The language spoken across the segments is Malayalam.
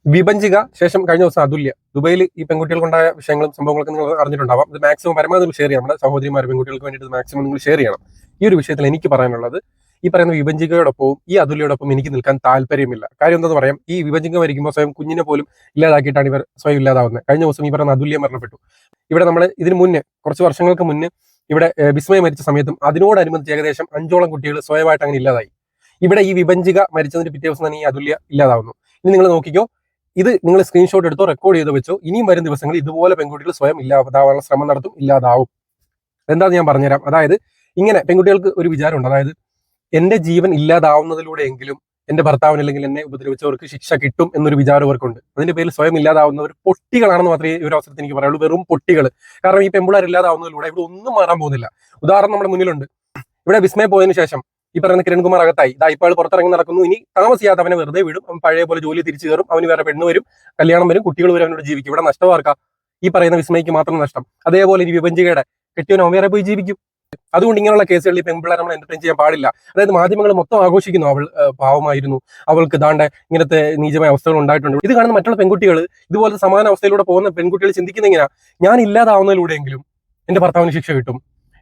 വിഭജിക ശേഷം കഴിഞ്ഞ ദിവസം അതുല്യ ദുബൈയിൽ ഈ പെൺകുട്ടികൾക്കുണ്ടായ വിഷയങ്ങളും സംഭവങ്ങളൊക്കെ നിങ്ങൾ അറിഞ്ഞിട്ടുണ്ടാവാം. ഇത് മാക്സിമം പരമാവധി ഷെയർ ചെയ്യണം. നമ്മുടെ സഹോദരിമാർ പെൺകുട്ടികൾക്ക് വേണ്ടിയിട്ട് മാക്സിമം നിങ്ങൾ ഷെയർ ചെയ്യണം. ഈ ഒരു വിഷയത്തിൽ എനിക്ക് പറയാനുള്ളത്, ഈ പറയുന്ന വിഭജികയോടൊപ്പവും ഈ അതുല്യയോടൊപ്പം എനിക്ക് നിൽക്കാൻ താല്പര്യമില്ല. കാര്യം എന്താണെന്ന് പറയാം, ഈ വിഭജിക മരിക്കുമ്പോൾ സ്വയം കുഞ്ഞിനെ പോലും ഇല്ലാതാക്കിയിട്ടാണ് ഇവർ സ്വയം ഇല്ലാതാവുന്നത്. കഴിഞ്ഞ ദിവസം ഈ പറയുന്ന അതുല്യ മരണപ്പെട്ടു. ഇവിടെ നമ്മൾ ഇതിന് മുന്നേ കുറച്ച് വർഷങ്ങൾക്ക് മുന്നേ ഇവിടെ വിസ്മയ മരിച്ച സമയത്തും അതിനോടനുബന്ധിച്ച് ഏകദേശം 5ഓളം കുട്ടികൾ സ്വയമായിട്ട് അങ്ങനെ ഇല്ലാതായി. ഇവിടെ ഈ വിഭജിക മരിച്ചതിന് പിറ്റേ ദിവസം തന്നെ ഈ അതുല്യ ഇല്ലാതാവുന്നു. ഇനി നിങ്ങൾ നോക്കിക്കോ, ഇത് നിങ്ങൾ സ്ക്രീൻഷോട്ട് എടുത്തോ, റെക്കോർഡ് ചെയ്തോ വെച്ചോ. ഇനിയും വരും ദിവസങ്ങളിൽ ഇതുപോലെ പെൺകുട്ടികൾ സ്വയം ഇല്ലാതാവാനുള്ള ശ്രമം നടത്തും, ഇല്ലാതാവും. എന്താണെന്ന് ഞാൻ പറഞ്ഞുതരാം. അതായത് ഇങ്ങനെ പെൺകുട്ടികൾക്ക് ഒരു വിചാരമുണ്ട്, അതായത് എന്റെ ജീവൻ ഇല്ലാതാവുന്നതിലൂടെയെങ്കിലും എന്റെ ഭർത്താവിന് അല്ലെങ്കിൽ എന്നെ ഉപദ്രവിച്ചവർക്ക് ശിക്ഷ കിട്ടും എന്നൊരു വിചാരം അവർക്കുണ്ട്. അതിന്റെ പേരിൽ സ്വയം ഇല്ലാതാവുന്നവർ പൊട്ടികളാണെന്ന് മാത്രമേ ഈ ഒരു അവസരത്തിൽ എനിക്ക് പറയുള്ളൂ. വെറും പൊട്ടികൾ. കാരണം ഈ പെൺപിള്ളേർ ഇല്ലാതാവുന്നതിലൂടെ ഇവിടെ ഒന്നും മാറാൻ പോകുന്നില്ല. ഉദാഹരണം നമ്മുടെ മുന്നിലുണ്ട്. ഇവിടെ വിസ്മയ പോയതിനു ശേഷം ഈ പറയുന്ന കിരൺകുമാർ അകത്തായി, ഇതാ ഇപ്പോൾ പുറത്തിറങ്ങി നടക്കുന്നു. ഇനി താമസിയാതെ അവനെ വെറുതെ വിടും. അവൻ പഴയ പോലെ ജോലി തിരിച്ചു കയറും. അവന് വേറെ പെണ്ണ് വരും, കല്യാണം വരും, കുട്ടികൾ വരും, അവനോട് ജീവിക്കും. ഇവിടെ നഷ്ടമാർക്കാം? ഈ പറയുന്ന വിസ്മയ്ക്ക് മാത്രം നഷ്ടം. അതേപോലെ ഈ വിഭജികയുടെ കെട്ടിയവൻ അവൻ വേറെ പോയി ജീവിക്കും. അതുകൊണ്ട് ഇങ്ങനെയുള്ള കേസുകളിൽ ഈ പെൺപിള്ളേരെ നമ്മൾ എന്റർടൈൻ ചെയ്യാൻ പാടില്ല. അതായത് മാധ്യമങ്ങൾ മൊത്തം ആഘോഷിക്കുന്നു, അവൾ പാവമായിരുന്നു, അവൾക്ക് ദാണ്ട ഇങ്ങനത്തെ നീചമായ അവസ്ഥകൾ ഉണ്ടായിട്ടുണ്ട്. ഇത് കാണുന്ന മറ്റുള്ള പെൺകുട്ടികൾ, ഇതുപോലത്തെ സമാന അവസ്ഥയിലൂടെ പോകുന്ന പെൺകുട്ടികൾ ചിന്തിക്കുന്ന ഇങ്ങനെ, ഞാൻ ഇല്ലാതാവുന്നതിലൂടെയെങ്കിലും എന്റെ ഭർത്താവിന് ശിക്ഷ കിട്ടും,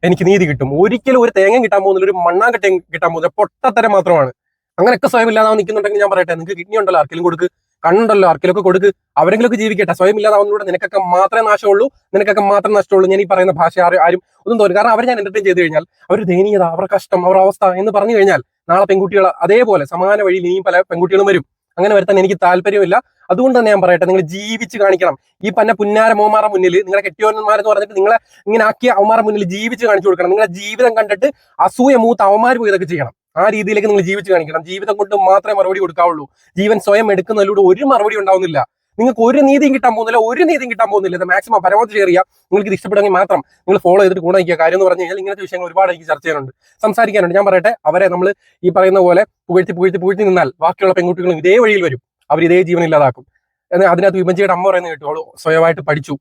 എനിക്ക് നീതി കിട്ടും. ഒരിക്കലും ഒരു തേങ്ങ കിട്ടാൻ പോകുന്നില്ല, ഒരു മണ്ണാങ്കട്ടയും കിട്ടാൻ പോകുന്നില്ല. പൊട്ടത്തരം മാത്രമാണ്. അങ്ങനെയൊക്കെ സ്വയം ഇല്ലാതാവാൻ നിൽക്കുന്നുണ്ടെങ്കിൽ ഞാൻ പറയട്ടെ, നിങ്ങൾക്ക് കിഡ്നി ഉണ്ടല്ലോ, ആർക്കെങ്കിലും കൊടുക്ക്, കണ്ണുണ്ടല്ലോ, ആർക്കെങ്കിലൊക്കെ കൊടുക്ക്, അവരെങ്കിലൊക്കെ ജീവിക്കട്ടെ. സ്വയം ഇല്ലാതാവുന്നതിലൂടെ നിനക്കൊക്കെ മാത്രമേ നാശമുള്ളൂ, നിനക്കൊക്കെ മാത്രം നഷ്ടമുള്ളൂ. ഞാൻ ഈ പറയുന്ന ഭാഷ ആരും ഒന്നും തോന്നും. കാരണം അവർ ഞാൻ എന്റർടൈൻ ചെയ്ത് കഴിഞ്ഞാൽ അവർ ദയനീയത, അവരുടെ കഷ്ടം, അവരുടെ അവസ്ഥ എന്ന് പറഞ്ഞു കഴിഞ്ഞാൽ നാളെ പെൺകുട്ടികൾ അതേപോലെ സമാന വഴിയിൽ ഇനിയും പല പെൺകുട്ടികളും വരും. അങ്ങനെ വരുത്താൻ എനിക്ക് താല്പര്യമില്ല. അതുകൊണ്ട് തന്നെ ഞാൻ പറയട്ടെ, നിങ്ങൾ ജീവിച്ച് കാണിക്കണം. ഈ പന്ന പുന്നാര മോമാരുടെ മുന്നിൽ, നിങ്ങളെ കെട്ടിയോന്മാരെന്ന് പറഞ്ഞിട്ട് നിങ്ങളെ ഇങ്ങനെ ആക്കിയ അവന്മാരുടെ മുന്നിൽ ജീവിച്ച് കാണിച്ചു കൊടുക്കണം. നിങ്ങളെ ജീവിതം കണ്ടിട്ട് അസൂയ മൂത്ത് അവന്മാർ പോയി ഇതൊക്കെ ചെയ്യണം. ആ രീതിയിലേക്ക് നിങ്ങൾ ജീവിച്ച് കാണിക്കണം. ജീവിതം കൊണ്ട് മാത്രമേ മറുപടി കൊടുക്കാവുള്ളൂ. ജീവൻ സ്വയം എടുക്കുന്നതിലൂടെ ഒരു മറുപടി ഉണ്ടാവുന്നില്ല. നിങ്ങൾക്ക് ഒരു നീതിയും കിട്ടാൻ പോകുന്നില്ല, ഒരു നീതിയും കിട്ടാൻ പോകുന്നില്ല. ഇത് മാക്സിമം പരമാവധി ഷെയർ ചെയ്യുക. നിങ്ങൾക്ക് ഇത് ഇഷ്ടപ്പെടുമെങ്കിൽ മാത്രം നിങ്ങൾ ഫോളോ ചെയ്തിട്ട് കൂടെ നിൽക്കുക. കാര്യം എന്ന് പറഞ്ഞു കഴിഞ്ഞാൽ ഇങ്ങനത്തെ വിഷയങ്ങൾ ഒരുപാട് എനിക്ക് ചർച്ച ചെയ്യാനുണ്ട്, സംസാരിക്കാനുണ്ട്. ഞാൻ പറയട്ടെ, അവരെ നമ്മൾ ഈ പറയുന്ന പോലെ പുകഴ്ത്തി നിന്നാൽ ബാക്കിയുള്ള പെൺകുട്ടികളും ഇതേ വഴിയിൽ വരും. അവർ ഇതേ ജീവൻ ഇല്ലാതാക്കും. അതിനകത്ത് വിഭജിയുടെ അമ്മ പറയുന്നത് കേട്ടു, അവൾ സ്വയമായിട്ട് പഠിച്ചു,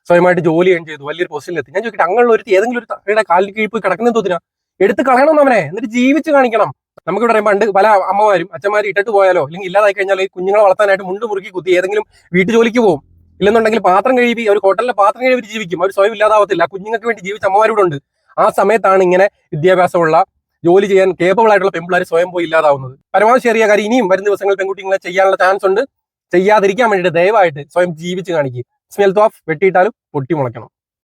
സ്വയമായിട്ട് ജോലി ചെയ്തു, വലിയൊരു പൊസിഷനിലെത്തി. ഞാൻ ചോദിക്കട്ടെ, അങ്ങനെയുള്ള ഒരു ഏതെങ്കിലും ഒരു കാലിൽ കീഴിൽ പോയി കിടക്കുന്ന തോന്നിനാ എടുത്ത് കളയണം അവനെ, എന്നിട്ട് ജീവിച്ച് കാണിക്കണം. നമുക്ക് ഇവിടെ പണ്ട് പല അമ്മമാരും അച്ഛന്മാരും ഇട്ടിട്ട് പോയാലോ അല്ലെങ്കിൽ ഇല്ലാതായി കഴിഞ്ഞാൽ ഈ കുഞ്ഞുങ്ങളെ വളർത്താനായിട്ട് മുണ്ട് മുറുക്കി കുത്തി ഏതെങ്കിലും വീട്ടു ജോലിക്ക് പോകും. ഇല്ലെന്നുണ്ടെങ്കിൽ പാത്രം കഴുകി, ഒരു ഹോട്ടലിലെ പാത്രം കഴുകി ജീവിക്കും. അവർ സ്വയം ഇല്ലാതാവത്തില്ല. കുഞ്ഞുങ്ങൾക്ക് വേണ്ടി ജീവിച്ച അമ്മമാരുടെ ഉണ്ട്. ആ സമയത്താണ് ഇങ്ങനെ വിദ്യാഭ്യാസമുള്ള, ജോലി ചെയ്യാൻ കേപ്പബിൾ ആയിട്ടുള്ള പെൺപിള്ളേർ സ്വയം പോയി ഇല്ലാതാവുന്നത്. പരമാവധി ചെറിയ കാര്യം ഇനിയും വരും ദിവസങ്ങളിൽ പെൺകുട്ടികളെ ചെയ്യാനുള്ള ചാൻസ് ഉണ്ട്. ചെയ്യാതിരിക്കാൻ വേണ്ടിയിട്ട് ദയവായിട്ട് സ്വയം ജീവിച്ച് കാണിക്കുക. സ്മെൽത്ത് ഓഫ് വെട്ടിയിട്ടാലും പൊട്ടി മുളയ്ക്കണം.